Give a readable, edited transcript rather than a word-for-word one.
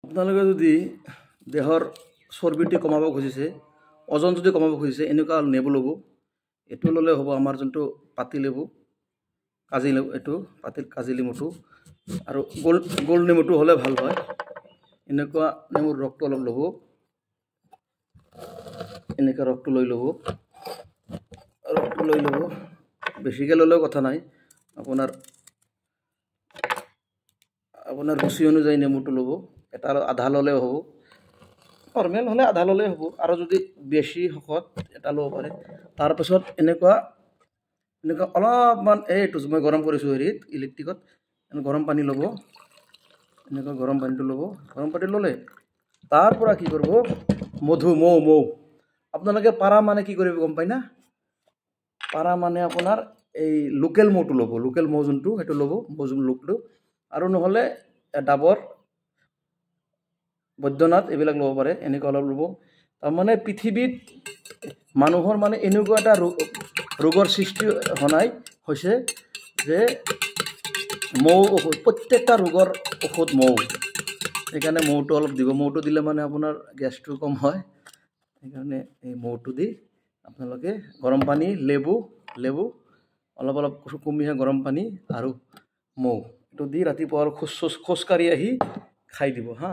আপোনালোকে যদি দেহৰ চৰ্বিটো কমাব খুজিছে, ওজন যদি কমাব খুজিছে, এনেকুৱা নেবু ল'ব। এইটো ল'লে হ'ব আমাৰ যোনটো পাতি লেবু, কাজি লেবু, এইটো কাজি নেমুটো, আৰু গোল নেমুটো হ'লে ভাল হয়। এনেকুৱা নেমুৰ ৰসটো অলপ ল'ব, এনেকুৱা ৰসটো লৈ ল'ব, বেছিকৈ ল'লেও কথা নাই, আপোনাৰ ৰুচি অনুযায়ী নেমুটো ল'ব। এটা আধা ল'লেও হ'ব, নৰ্মেল হ'লে আধা ল'লেই হ'ব, আৰু যদি বেছি শকত এটা ল'ব পাৰে। তাৰপিছত এনেকুৱা অলপমান এইটো মই গৰম কৰিছোঁ ইলেক্ট্ৰিকত, গৰম পানী ল'ব, এনেকুৱা গৰম পানীটো ল'ব। গৰম পানী ল'লে তাৰ পৰা কি কৰিব, মৌ আপোনালোকে পাৰা মানে কি কৰিব গম পায় না? পাৰা মানে আপোনাৰ এই লোকেল মৌটো ল'ব, লোকেল মৌ যোনটো সেইটো ল'ব, লোকটো, আৰু নহ'লে ডাবৰ, বৈদ্যনাথ এইবিলাক ল'ব পাৰে। এনেকুৱা অলপ ল'ব। তাৰমানে পৃথিৱীত মানুহৰ মানে এনেকুৱা এটা ৰোগৰ সৃষ্টি হৈছে যে মৌ ঔষধ, প্ৰত্যেকটা ৰোগৰ ঔষধ মৌ। সেইকাৰণে মৌটো অলপ দিব। মৌটো দিলে মানে আপোনাৰ গেছটো কম হয়। সেইকাৰণে এই মৌটো দি আপোনালোকে গৰম পানী, লেবু অলপ কুহুমীয়া গৰম পানী আৰু মৌ, এইটো দি ৰাতিপুৱা খোজকাঢ়ি আহি খাই দিব হা।